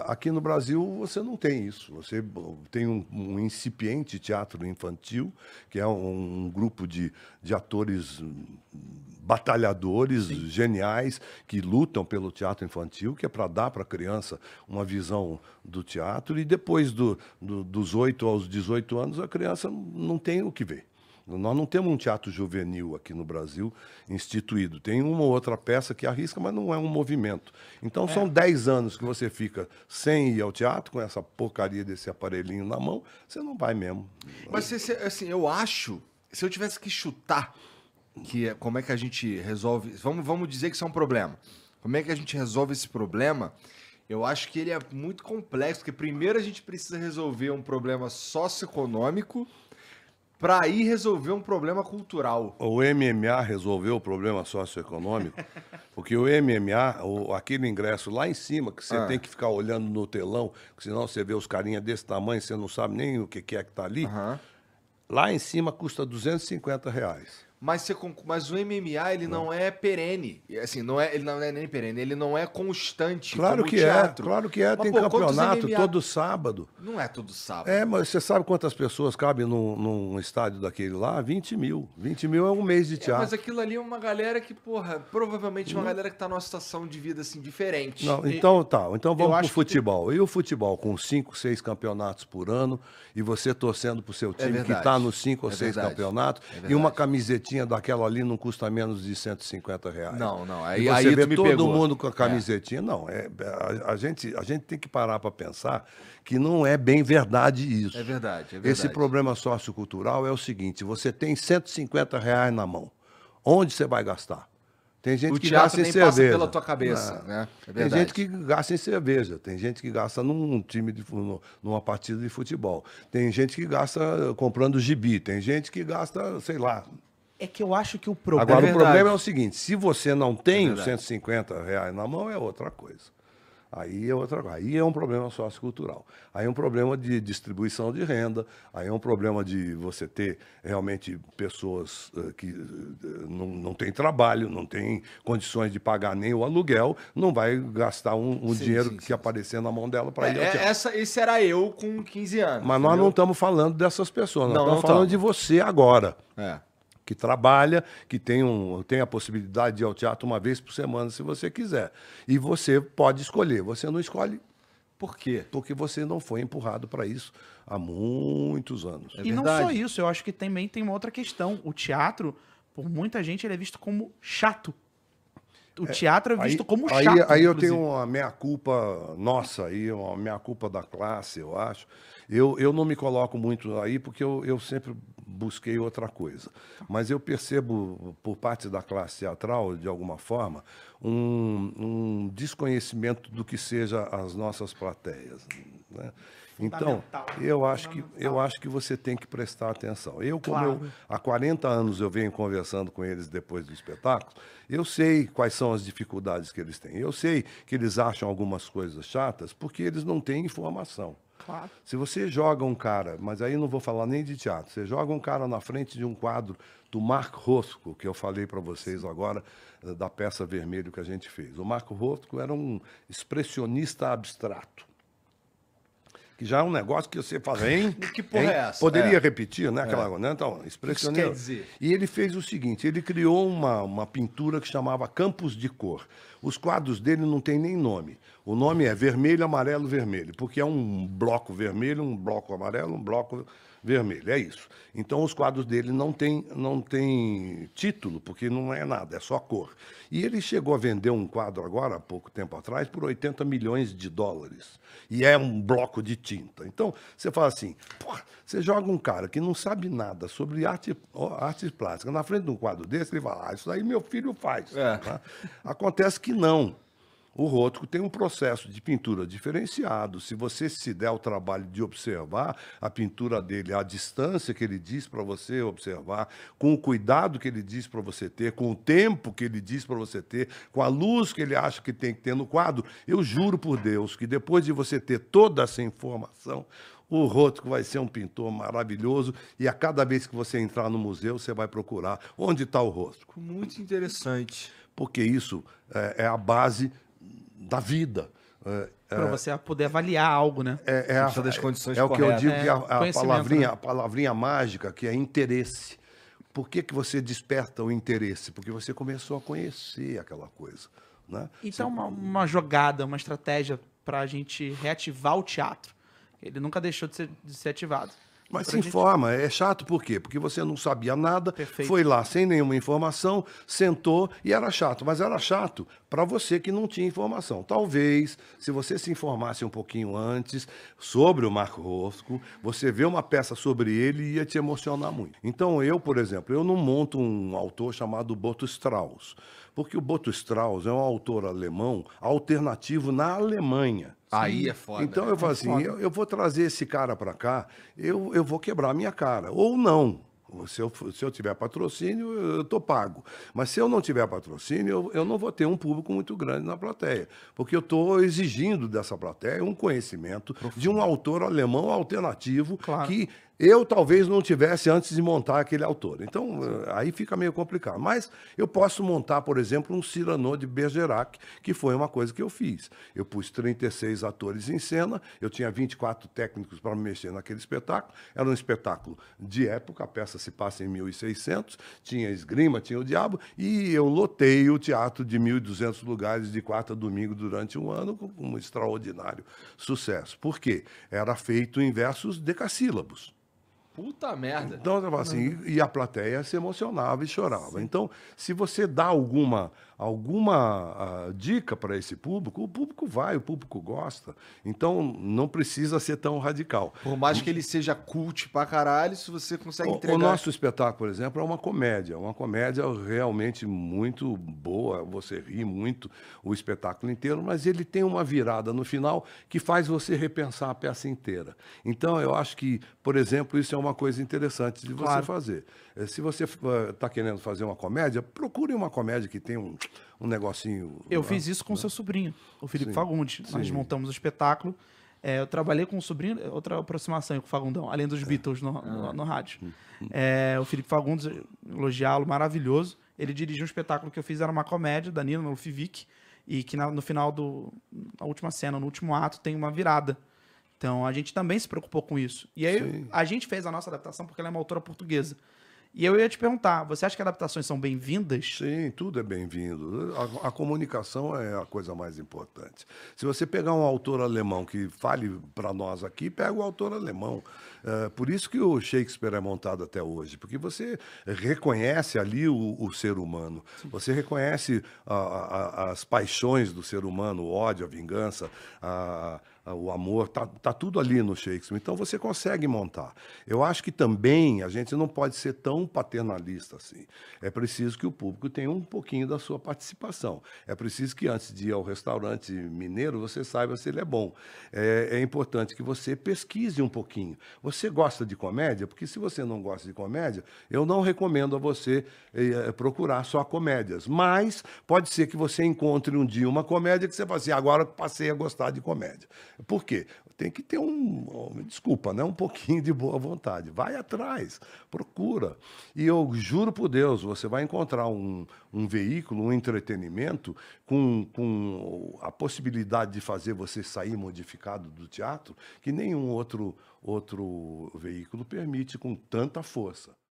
Aqui no Brasil você não tem isso. Você tem um incipiente teatro infantil, que é um grupo de atores batalhadores, geniais, que lutam pelo teatro infantil, que é para dar para a criança uma visão do teatro. E depois dos 8 aos 18 anos, a criança não tem o que ver. Nós não temos um teatro juvenil aqui no Brasil instituído. Tem uma ou outra peça que arrisca, mas não é um movimento. Então, são 10 anos que você fica sem ir ao teatro, com essa porcaria desse aparelhinho na mão, você não vai mesmo. Mas, assim, eu acho, se eu tivesse que chutar, como é que a gente resolve... Vamos dizer que isso é um problema. Como é que a gente resolve esse problema? Eu acho que ele é muito complexo, porque primeiro a gente precisa resolver um problema socioeconômico, para aí resolver um problema cultural. O MMA resolveu o problema socioeconômico, porque o MMA, aquele ingresso lá em cima, que você tem que ficar olhando no telão, senão você vê os carinhas desse tamanho, você não sabe nem o que é que está ali, lá em cima custa R$ 250. Mas o MMA, ele não é perene. Assim, ele não é nem perene, ele não é constante. Claro como que o teatro. Claro que é. Mas, Tem campeonato todo sábado. Não é todo sábado. Mas você sabe quantas pessoas cabem num estádio daquele lá? 20 mil. 20 mil é um mês de teatro. Mas aquilo ali é uma galera que, provavelmente uma galera que tá numa situação de vida, assim, diferente. Não, então vamos pro futebol. E o futebol com 5, 6 campeonatos por ano, e você torcendo pro seu time que tá nos 5 ou 6 campeonatos, e uma camisetinha daquela ali não custa menos de R$ 150. Não. Aí você vê todo mundo com a camisetinha. Não, a gente tem que parar para pensar que não é bem verdade isso. É verdade. Esse problema sociocultural é o seguinte: você tem R$ 150 na mão. Onde você vai gastar? Tem gente que gasta em cerveja. Passa pela tua cabeça, né? Tem gente que gasta em cerveja, tem gente que gasta numa partida de futebol, tem gente que gasta comprando gibi, tem gente que gasta, sei lá. É que eu acho que o problema... Agora, o problema é o seguinte: se você não tem os R$ 150 na mão, é outra coisa. Aí é um problema sociocultural. Aí é um problema de distribuição de renda, aí é um problema de você ter realmente pessoas que não têm trabalho, não têm condições de pagar nem o aluguel, não vai gastar um dinheiro que aparecer na mão dela para ir ao teatro. Esse era eu com 15 anos. Mas nós não estamos falando dessas pessoas, nós estamos falando de você agora. Que trabalha, que tem a possibilidade de ir ao teatro uma vez por semana, se você quiser. E você pode escolher. Você não escolhe. Por quê? Porque você não foi empurrado para isso há muitos anos. E não só isso, eu acho que também tem uma outra questão. O teatro, por muita gente, ele é visto como chato. O teatro é visto como chato. Aí eu tenho uma meia-culpa nossa, uma meia-culpa da classe, eu acho. Eu não me coloco muito aí porque eu sempre busquei outra coisa. Mas eu percebo, por parte da classe teatral, de alguma forma, um desconhecimento do que seja as nossas plateias, né? Então, eu acho que você tem que prestar atenção. Há 40 anos eu venho conversando com eles depois do espetáculo, eu sei quais são as dificuldades que eles têm. Eu sei que eles acham algumas coisas chatas porque eles não têm informação. Claro. Se você joga um cara, mas aí não vou falar nem de teatro, você joga um cara na frente de um quadro do Mark Rothko, que eu falei para vocês agora, da peça Vermelho que a gente fez. O Mark Rothko era um expressionista abstrato. Que já é um negócio que você fala, hein? Que porra é essa? Poderia repetir, né? Aquela, né? Então, expressionista. Quer dizer? E ele fez o seguinte: ele criou uma pintura que chamava Campos de Cor. Os quadros dele não tem nem nome. O nome é vermelho, amarelo, vermelho, porque é um bloco vermelho, um bloco amarelo, um bloco vermelho. É isso. Então, os quadros dele não tem título, porque não é nada, é só cor. E ele chegou a vender um quadro agora, há pouco tempo atrás, por $80 milhões. E é um bloco de tinta. Então, você fala assim, porra, você joga um cara que não sabe nada sobre arte plástica na frente de um quadro desse, ele fala, isso aí meu filho faz. Tá? Acontece que não. O Rothko tem um processo de pintura diferenciado. Se você se der o trabalho de observar a pintura dele, a distância que ele diz para você observar, com o cuidado que ele diz para você ter, com o tempo que ele diz para você ter, com a luz que ele acha que tem que ter no quadro, eu juro por Deus que depois de você ter toda essa informação, o Rothko vai ser um pintor maravilhoso e a cada vez que você entrar no museu, você vai procurar onde está o Rothko. Muito interessante. Porque isso é a base da vida. Para você poder avaliar algo, né? Precisa das condições o que eu corretas. digo, que a Conhecimento, né? palavrinha mágica, que é interesse. Por que você desperta o interesse? Porque você começou a conhecer aquela coisa, né? Então, uma jogada, uma estratégia para a gente reativar o teatro. Ele nunca deixou de ser ativado. Mas Pra se informa, é chato por quê? Porque você não sabia nada, Perfeito. foi lá sem nenhuma informação, sentou e era chato. Mas era chato para você que não tinha informação. Talvez, se você se informasse um pouquinho antes sobre o Marco Rosco, você vê uma peça sobre ele ia te emocionar muito. Então eu, por exemplo, eu não monto um autor chamado Boto Strauss, porque o Boto Strauss é um autor alemão alternativo na Alemanha. Aí é foda. Então eu falo assim, eu vou trazer esse cara para cá, eu vou quebrar a minha cara. Ou não. Se eu tiver patrocínio, eu tô pago. Mas se eu não tiver patrocínio, eu não vou ter um público muito grande na plateia. Porque eu estou exigindo dessa plateia um conhecimento de um autor alemão alternativo Claro. que eu talvez não tivesse antes de montar aquele autor. Então, aí fica meio complicado. Mas eu posso montar, por exemplo, um Cyrano de Bergerac, que foi uma coisa que eu fiz. Eu pus 36 atores em cena, eu tinha 24 técnicos para mexer naquele espetáculo. Era um espetáculo de época, a peça se passa em 1600, tinha esgrima, tinha o diabo, e eu lotei o teatro de 1.200 lugares de quarta a domingo durante um ano, com um extraordinário sucesso. Por quê? Era feito em versos decassílabos. Puta merda. Então, eu falo assim, e a plateia se emocionava e chorava. Sim. Então, se você dá alguma dica para esse público, o público vai, o público gosta. Então, não precisa ser tão radical. Por mais que ele seja cult pra caralho, se você consegue entregar... O nosso espetáculo, por exemplo, é uma comédia realmente muito boa, você ri muito o espetáculo inteiro, mas ele tem uma virada no final que faz você repensar a peça inteira. Então, eu acho que, por exemplo, isso é uma coisa interessante de você fazer. Se você está querendo fazer uma comédia, procure uma comédia que tem um negocinho... Eu fiz isso com o seu sobrinho, o Felipe Fagundes. Nós montamos o espetáculo. Eu trabalhei com o sobrinho, outra aproximação com o Fagundão, além dos Beatles no rádio. O Felipe Fagundes, elogiá-lo, maravilhoso. Ele dirigiu um espetáculo que eu fiz, era uma comédia, Danilo, no Fivic, e que no final na última cena, no último ato, tem uma virada. Então, a gente também se preocupou com isso. E aí, a gente fez a nossa adaptação porque ela é uma autora portuguesa. E eu ia te perguntar, você acha que adaptações são bem-vindas? Sim, tudo é bem-vindo. A comunicação é a coisa mais importante. Se você pegar um autor alemão que fale para nós aqui, pega o autor alemão. Por isso que o Shakespeare é montado até hoje, porque você reconhece ali o ser humano, você reconhece as paixões do ser humano, o ódio, a vingança, o amor, tá tudo ali no Shakespeare. Então você consegue montar. Eu acho que também a gente não pode ser tão paternalista assim. É preciso que o público tenha um pouquinho da sua participação. É preciso que antes de ir ao restaurante mineiro você saiba se ele é bom. É importante que você pesquise um pouquinho. Você gosta de comédia? Porque se você não gosta de comédia, eu não recomendo a você procurar só comédias. Mas pode ser que você encontre um dia uma comédia que você fala assim, agora passei a gostar de comédia. Por quê? Tem que ter desculpa, né? Um pouquinho de boa vontade. Vai atrás, procura. E eu juro por Deus, você vai encontrar um veículo, um entretenimento com a possibilidade de fazer você sair modificado do teatro que nenhum outro veículo permite com tanta força.